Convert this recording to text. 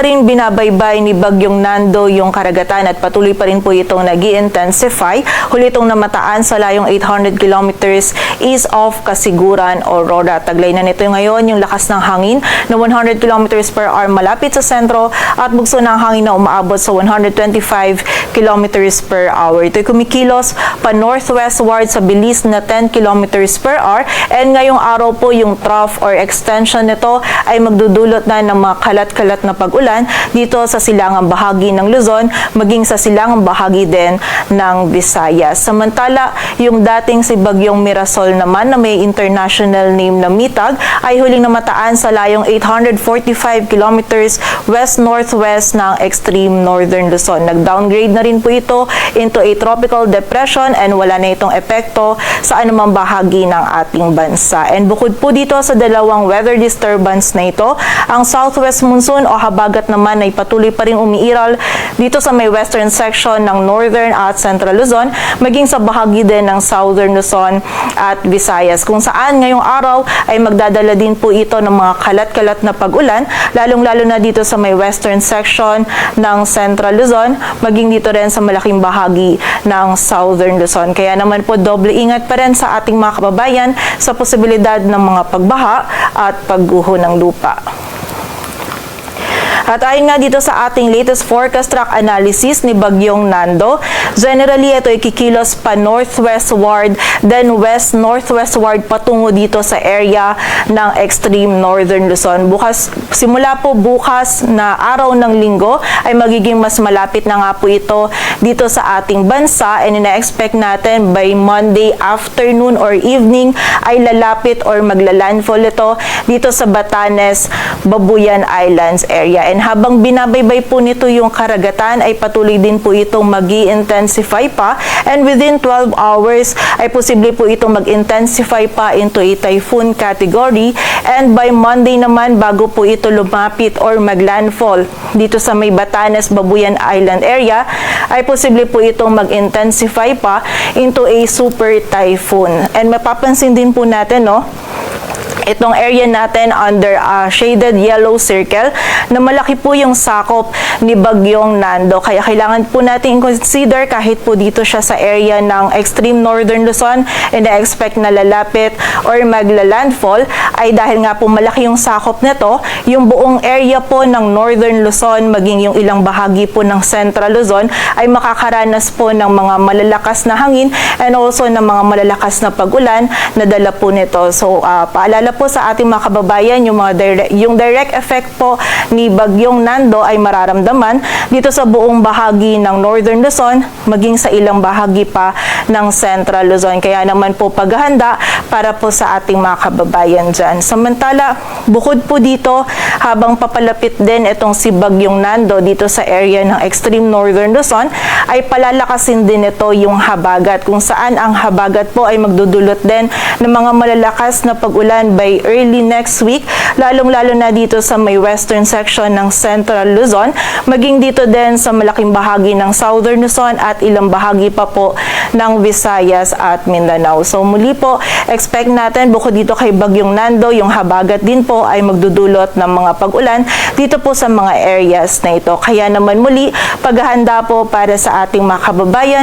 pa rin binabaybay ni Bagyong Nando yung karagatan at patuloy pa rin po itong nag-i-intensify. Huli itong namataan sa layong 800 kilometers east of Kasiguran, Aurora. Taglay na nito ngayon yung lakas ng hangin na 100 kilometers per hour malapit sa sentro at bugso ng hangin na umaabot sa 125 kilometers per hour. Ito'y kumikilos pa northwestward sa bilis na 10 kilometers per hour and ngayong araw po yung trough or extension nito ay magdudulot na ng mga kalat-kalat na pag-ulan dito sa silangang bahagi ng Luzon, maging sa silangang bahagi din ng Visayas. Samantala, yung dating si Bagyong Mirasol naman na may international name na Mitag ay huling namataan sa layong 845 kilometers west-northwest ng extreme northern Luzon. Nag-downgrade na rin po ito into a tropical depression and wala na itong epekto sa anumang bahagi ng ating bansa. And bukod po dito sa dalawang weather disturbance na ito, ang southwest monsoon o habagat naman ay patuloy pa rin umiiral dito sa may western section ng northern at central Luzon, maging sa bahagi din ng southern Luzon at Visayas, kung saan ngayong araw ay magdadala din po ito ng mga kalat-kalat na pag-ulan, lalong-lalo na dito sa may western section ng central Luzon, maging dito rin sa malaking bahagi ng southern Luzon. Kaya naman po doble ingat pa rin sa ating mga kababayan sa posibilidad ng mga pagbaha at pagguho ng lupa. At ayon nga dito sa ating latest forecast track analysis ni Bagyong Nando, generally ito ay kikilos pa northwestward, then west-northwestward patungo dito sa area ng extreme northern Luzon. Simula po bukas na araw ng linggo ay magiging mas malapit na nga po ito dito sa ating bansa and ina-expect natin by Monday afternoon or evening ay lalapit or maglalandfall ito dito sa Batanes, Babuyan Islands area. And habang binabaybay po nito yung karagatan ay patuloy din po itong mag-i-intensify pa and within 12 hours ay posible po itong mag-intensify pa into a typhoon category and by Monday naman bago po ito lumapit or maglandfall dito sa may Batanes, Babuyan Island area ay posible po itong mag-intensify pa into a super typhoon. And mapapansin din po natin itong area natin under shaded yellow circle na malaki po yung sakop ni Bagyong Nando. Kaya kailangan po natin i-consider kahit po dito siya sa area ng extreme northern Luzon and na-expect na lalapit or maglalandfall ay dahil nga po malaki yung sakop nito, yung buong area po ng northern Luzon maging yung ilang bahagi po ng central Luzon ay makakaranas po ng mga malalakas na hangin and also ng mga malalakas na pag-ulan na dala po nito. So paalala po sa ating mga kababayan, yung direct effect po ni Bagyong Nando ay mararamdaman dito sa buong bahagi ng northern Luzon, maging sa ilang bahagi pa ng central Luzon. Kaya naman po paghahanda para po sa ating mga kababayan dyan. Samantala, bukod po dito, habang papalapit din itong si Bagyong Nando dito sa area ng extreme northern Luzon, ay palalakasin din ito yung habagat, kung saan ang habagat po ay magdudulot din ng mga malalakas na pag-ulan by early next week, lalong-lalo na dito sa may western section ng central Luzon, maging dito din sa malaking bahagi ng southern Luzon at ilang bahagi pa po ng Visayas at Mindanao. So muli po, expect natin bukod dito kay Bagyong Nando, yung habagat din po ay magdudulot ng mga pag-ulan dito po sa mga areas na ito. Kaya naman muli, paghahanda po para sa ating mga kababayan